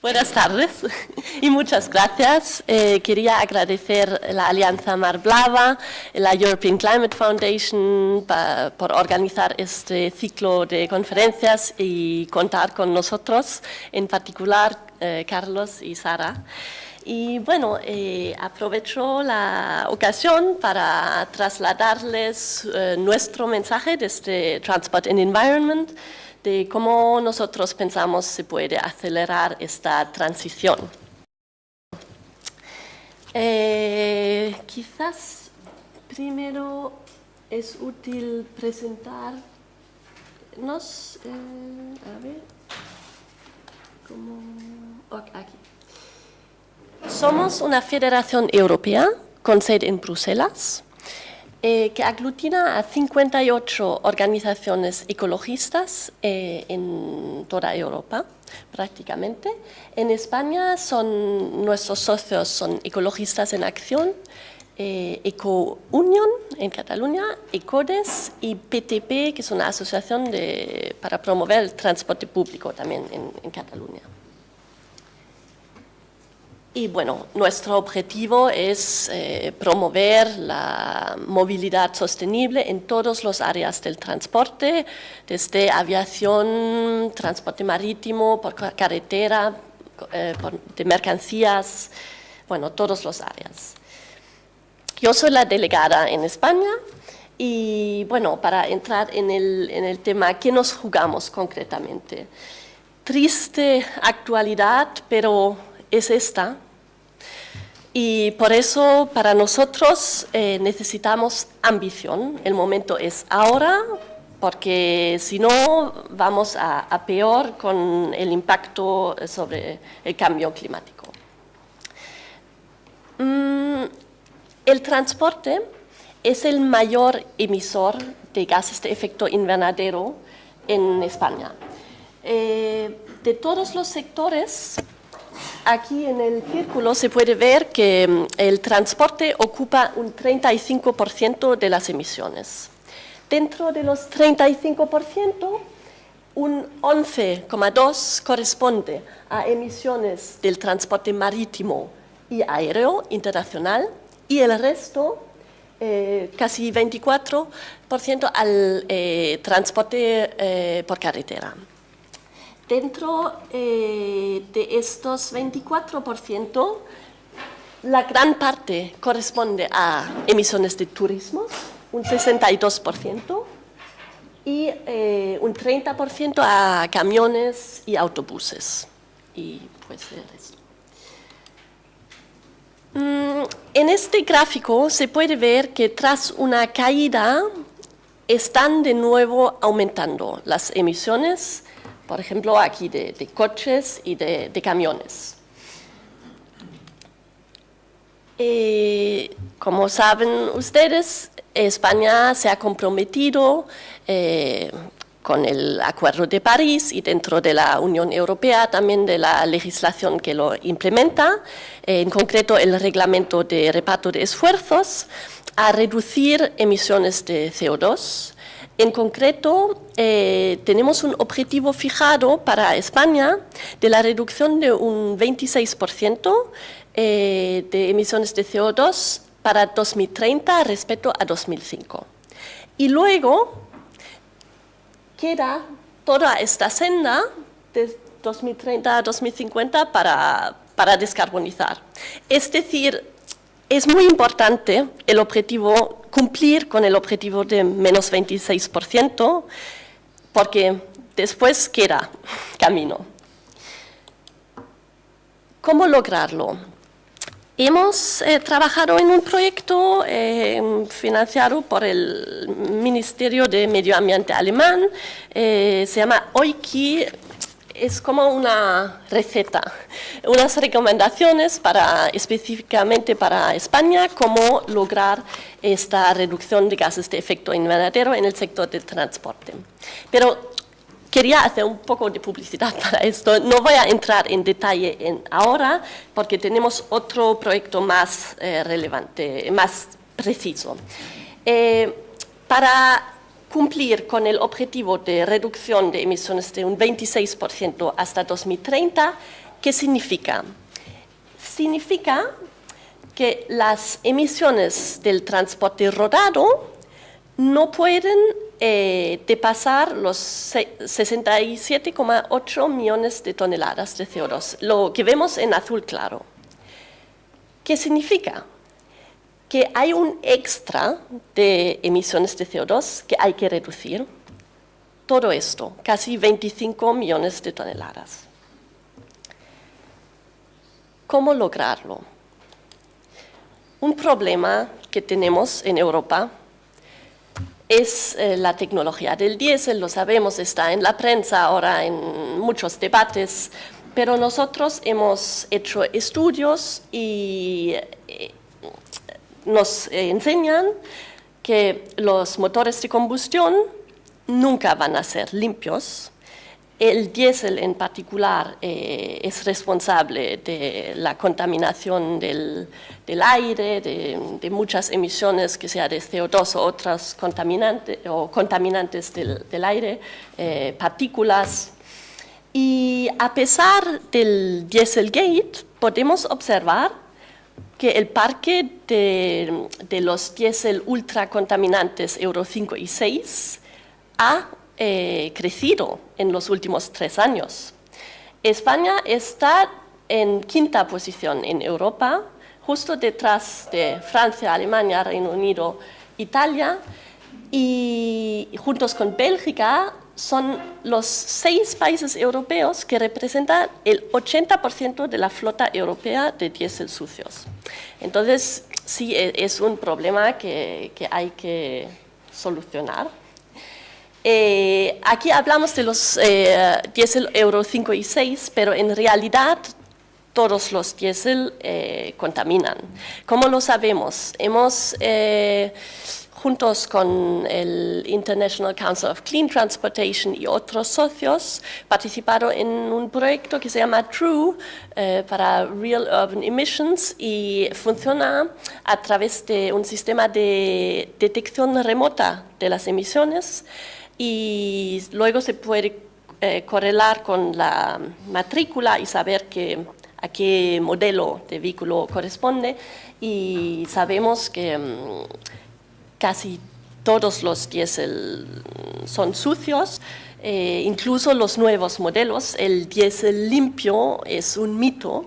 Buenas tardes y muchas gracias. Quería agradecer la Alianza Mar Blava, la European Climate Foundation por organizar este ciclo de conferencias y contar con nosotros, en particular Carlos y Sara. Y bueno, aprovecho la ocasión para trasladarles nuestro mensaje desde Transport and Environment, de cómo nosotros pensamos se puede acelerar esta transición. Quizás primero es útil presentarnos, a ver, aquí. Somos una federación europea con sede en Bruselas, que aglutina a 58 organizaciones ecologistas en toda Europa, prácticamente. En España nuestros socios son Ecologistas en Acción, Ecounion en Cataluña, ECODES y PTP, que es una asociación para promover el transporte público también en Cataluña. Y bueno, nuestro objetivo es promover la movilidad sostenible en todas las áreas del transporte, desde aviación, transporte marítimo, por carretera, de mercancías, bueno, todas las áreas. Yo soy la delegada en España y bueno, para entrar en el tema, ¿qué nos jugamos concretamente? Triste actualidad, pero es esta. Y por eso para nosotros necesitamos ambición. El momento es ahora, porque si no vamos a peor con el impacto sobre el cambio climático. El transporte es el mayor emisor de gases de efecto invernadero en España. De todos los sectores, aquí en el círculo se puede ver que el transporte ocupa un 35% de las emisiones. Dentro de los 35%, un 11,2% corresponde a emisiones del transporte marítimo y aéreo internacional y el resto, casi 24%, al transporte por carretera. Dentro de estos 24%, la gran parte corresponde a emisiones de turismo, un 62%, y un 30% a camiones y autobuses. Y pues el resto. En este gráfico se puede ver que tras una caída están de nuevo aumentando las emisiones, por ejemplo, aquí de coches y de camiones. Como saben ustedes, España se ha comprometido con el Acuerdo de París y dentro de la Unión Europea también de la legislación que lo implementa, en concreto el Reglamento de Reparto de Esfuerzos, a reducir emisiones de CO2. En concreto, tenemos un objetivo fijado para España de la reducción de un 26% de emisiones de CO2 para 2030 respecto a 2005. Y luego queda toda esta senda de 2030 a 2050 para descarbonizar. Es decir, es muy importante el objetivo, cumplir con el objetivo de menos 26%, porque después queda camino. ¿Cómo lograrlo? Hemos trabajado en un proyecto financiado por el Ministerio de Medio Ambiente alemán, se llama OIKI. Es como una receta, unas recomendaciones específicamente para España, cómo lograr esta reducción de gases de efecto invernadero en el sector del transporte. Pero quería hacer un poco de publicidad para esto. No voy a entrar en detalle ahora, porque tenemos otro proyecto más relevante, más preciso. Para cumplir con el objetivo de reducción de emisiones de un 26% hasta 2030, ¿Qué significa? Significa que las emisiones del transporte rodado no pueden depasar los 67,8 millones de toneladas de CO2, lo que vemos en azul claro. ¿Qué significa? Que hay un extra de emisiones de CO2 que hay que reducir. Todo esto, casi 25 millones de toneladas. ¿Cómo lograrlo? Un problema que tenemos en Europa es la tecnología del diésel, lo sabemos, está en la prensa ahora en muchos debates, pero nosotros hemos hecho estudios y nos enseñan que los motores de combustión nunca van a ser limpios. El diésel en particular es responsable de la contaminación del aire, de muchas emisiones, que sea de CO2 o otros contaminantes del aire, partículas. Y a pesar del Dieselgate, podemos observar que el parque de los diésel ultra contaminantes Euro 5 y 6 ha crecido en los últimos 3 años. España está en 5ª posición en Europa, justo detrás de Francia, Alemania, Reino Unido, Italia, y juntos con Bélgica son los 6 países europeos que representan el 80% de la flota europea de diésel sucios. Entonces, sí, es un problema que hay que solucionar. Aquí hablamos de los diésel Euro 5 y 6, pero en realidad todos los diésel contaminan. ¿Cómo lo sabemos? Hemos, juntos con el International Council of Clean Transportation y otros socios, participado en un proyecto que se llama TRUE para Real Urban Emissions, y funciona a través de un sistema de detección remota de las emisiones, y luego se puede correlar con la matrícula y saber a qué modelo de vehículo corresponde, y sabemos que casi todos los diésel son sucios, incluso los nuevos modelos. El diésel limpio es un mito,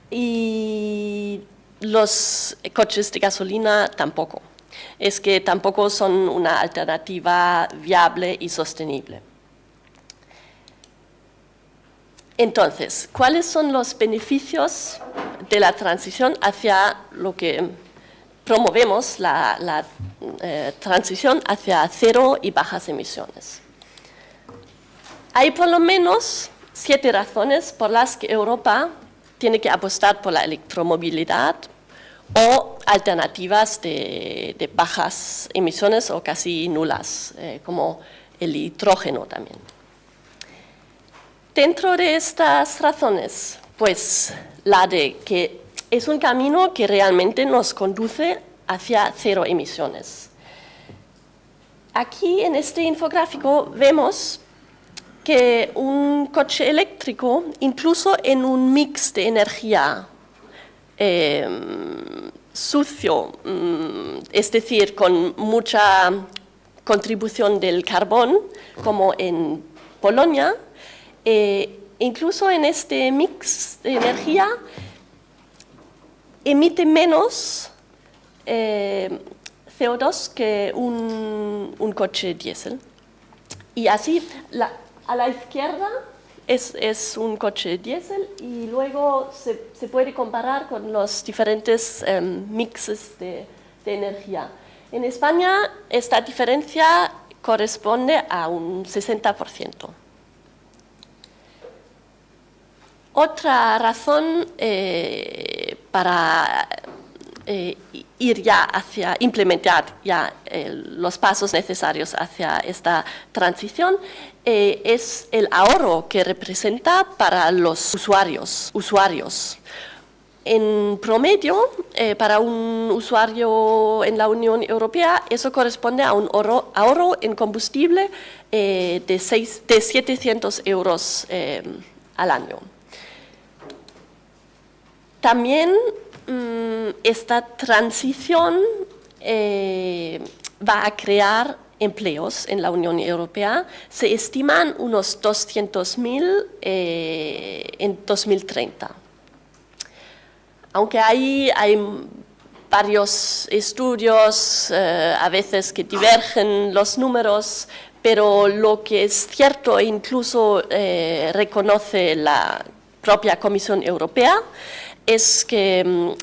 y los coches de gasolina tampoco. Es que tampoco son una alternativa viable y sostenible. Entonces, ¿cuáles son los beneficios de la transición hacia lo que promovemos, la transición hacia cero y bajas emisiones? Hay por lo menos 7 razones por las que Europa tiene que apostar por la electromovilidad o alternativas de bajas emisiones o casi nulas, como el hidrógeno también. Dentro de estas razones, pues la de que es un camino que realmente nos conduce hacia cero emisiones. Aquí en este infográfico vemos que un coche eléctrico, incluso en un mix de energía sucio, es decir, con mucha contribución del carbón, como en Polonia, incluso en este mix de energía emite menos CO2 que un coche diésel. Y así, a la izquierda es un coche diésel, y luego se puede comparar con los diferentes mixes de energía. En España esta diferencia corresponde a un 60%. Otra razón para ir ya hacia implementar ya los pasos necesarios hacia esta transición es el ahorro que representa para los usuarios. En promedio, para un usuario en la Unión Europea, eso corresponde a un ahorro en combustible de 700 euros al año. También esta transición va a crear empleos en la Unión Europea. Se estiman unos 200.000 en 2030. Aunque hay varios estudios, a veces que divergen los números, pero lo que es cierto e incluso reconoce la propia Comisión Europea es que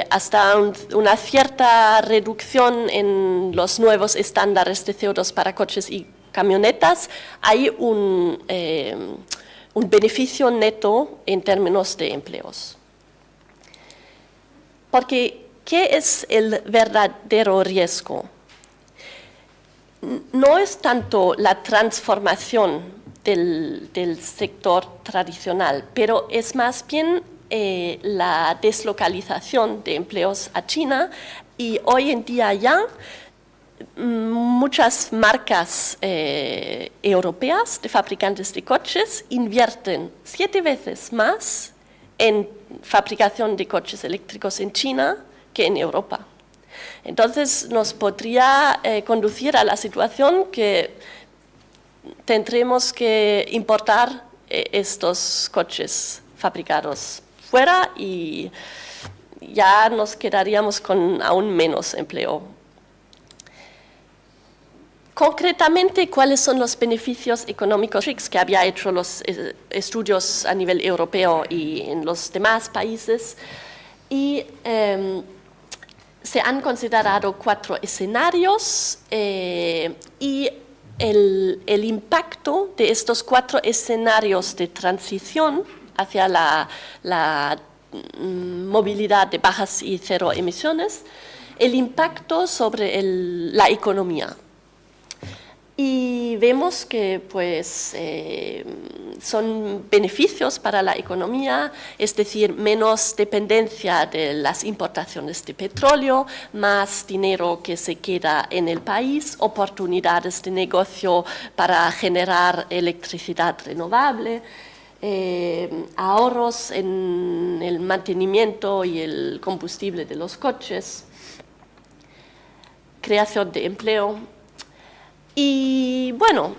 hasta una cierta reducción en los nuevos estándares de CO2 para coches y camionetas hay un beneficio neto en términos de empleos. Porque, ¿qué es el verdadero riesgo? No es tanto la transformación del sector tradicional, pero es más bien la deslocalización de empleos a China, y hoy en día ya muchas marcas europeas de fabricantes de coches invierten 7 veces más en fabricación de coches eléctricos en China que en Europa. Entonces nos podría conducir a la situación que tendremos que importar estos coches fabricados fuera y ya nos quedaríamos con aún menos empleo. Concretamente, ¿cuáles son los beneficios económicos que había hecho los estudios a nivel europeo y en los demás países? Y se han considerado 4 escenarios y el impacto de estos 4 escenarios de transición hacia la movilidad de bajas y cero emisiones, el impacto sobre la economía. Y vemos que pues, son beneficios para la economía, es decir, menos dependencia de las importaciones de petróleo, más dinero que se queda en el país, oportunidades de negocio para generar electricidad renovable, ahorros en el mantenimiento y el combustible de los coches, creación de empleo. Y bueno,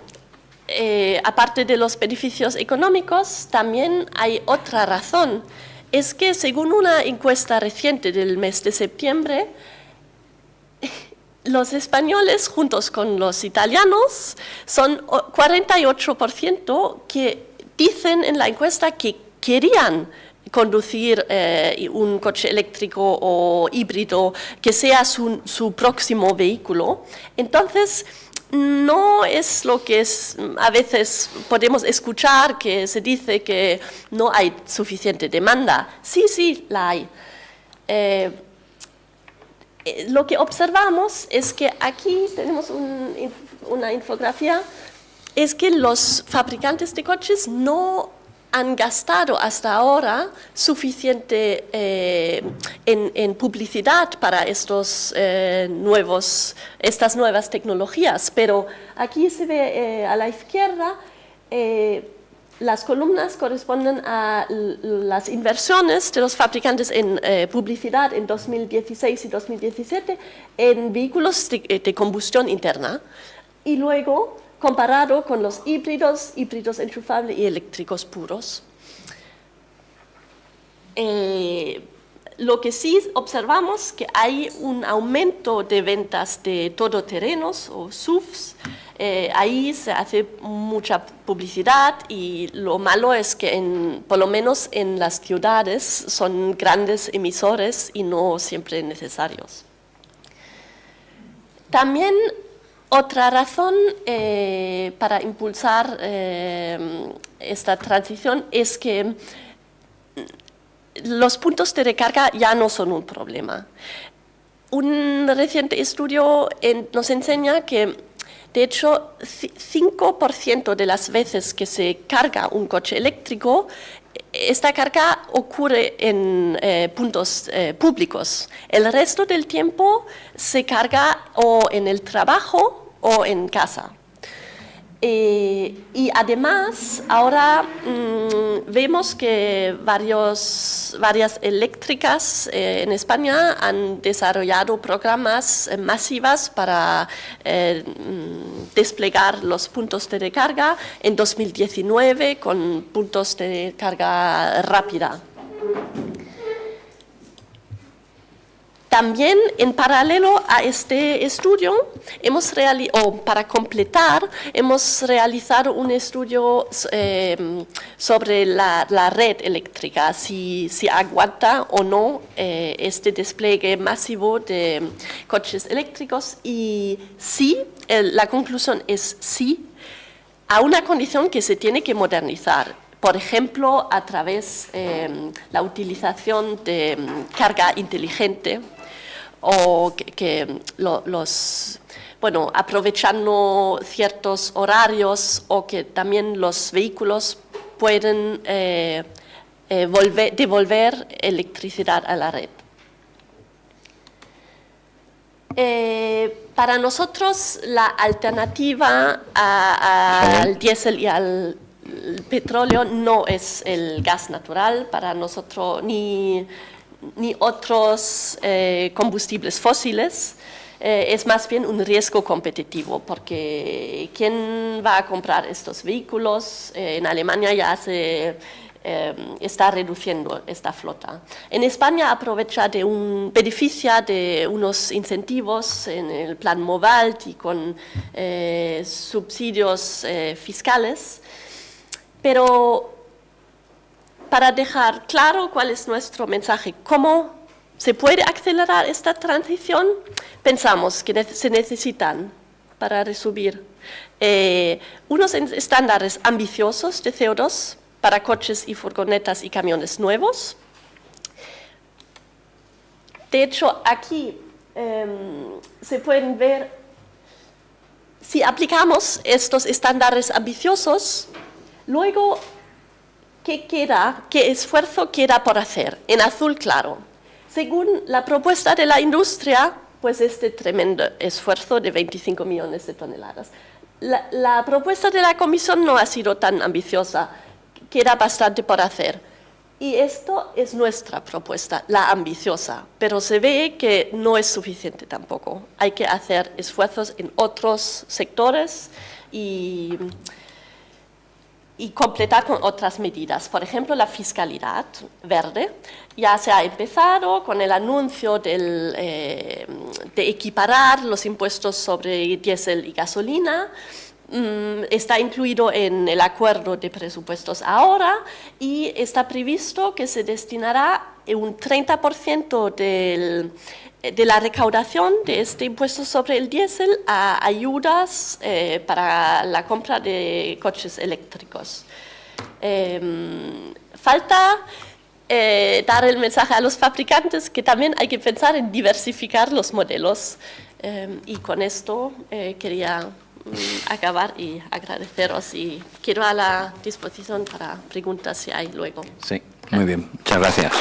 aparte de los beneficios económicos, también hay otra razón. Es que según una encuesta reciente del mes de septiembre, los españoles, juntos con los italianos, son 48% que dicen en la encuesta que querían conducir un coche eléctrico o híbrido que sea su próximo vehículo. Entonces, no es lo que a veces podemos escuchar, que se dice que no hay suficiente demanda. Sí, la hay. Lo que observamos es que aquí tenemos una infografía, es que los fabricantes de coches no han gastado hasta ahora suficiente en publicidad para estas nuevas tecnologías, pero aquí se ve a la izquierda las columnas corresponden a las inversiones de los fabricantes en publicidad en 2016 y 2017 en vehículos de combustión interna, y luego comparado con los híbridos enchufables y eléctricos puros. Lo que sí observamos es que hay un aumento de ventas de todoterrenos o SUVs. Ahí se hace mucha publicidad y lo malo es que por lo menos en las ciudades son grandes emisores y no siempre necesarios. También otra razón para impulsar esta transición es que los puntos de recarga ya no son un problema. Un reciente estudio nos enseña que, de hecho, 5% de las veces que se carga un coche eléctrico, esta carga ocurre en puntos públicos. El resto del tiempo se carga o en el trabajo o en casa. Y además, ahora vemos que varios varias eléctricas en España han desarrollado programas masivas para desplegar los puntos de recarga en 2019 con puntos de carga rápida. También, en paralelo a este estudio, para completar, hemos realizado un estudio sobre la red eléctrica, si aguanta o no este despliegue masivo de coches eléctricos, y sí, la conclusión es sí, a una condición que se tiene que modernizar. Por ejemplo, a través de la utilización de carga inteligente, o aprovechando ciertos horarios, o que también los vehículos pueden devolver electricidad a la red. Para nosotros la alternativa al diésel y al petróleo no es el gas natural, para nosotros ni otros combustibles fósiles, es más bien un riesgo competitivo, porque ¿quién va a comprar estos vehículos? En Alemania ya se está reduciendo esta flota. En España beneficia de unos incentivos en el plan Movalt y con subsidios fiscales, pero para dejar claro cuál es nuestro mensaje, cómo se puede acelerar esta transición, pensamos que se necesitan, para resumir, unos estándares ambiciosos de CO2 para coches y furgonetas y camiones nuevos. De hecho, aquí se pueden ver, si aplicamos estos estándares ambiciosos, luego, ¿qué esfuerzo queda por hacer? En azul claro. Según la propuesta de la industria, pues este tremendo esfuerzo de 25 millones de toneladas. La propuesta de la Comisión no ha sido tan ambiciosa, queda bastante por hacer. Y esto es nuestra propuesta, la ambiciosa, pero se ve que no es suficiente tampoco. Hay que hacer esfuerzos en otros sectores y completar con otras medidas. Por ejemplo, la fiscalidad verde. Ya se ha empezado con el anuncio de equiparar los impuestos sobre diésel y gasolina. Está incluido en el acuerdo de presupuestos ahora y está previsto que se destinará un 30% de la recaudación de este impuesto sobre el diésel a ayudas para la compra de coches eléctricos. Falta dar el mensaje a los fabricantes que también hay que pensar en diversificar los modelos. Y con esto quería acabar y agradeceros, y quedo a la disposición para preguntas si hay luego. Sí, muy bien. Muchas gracias.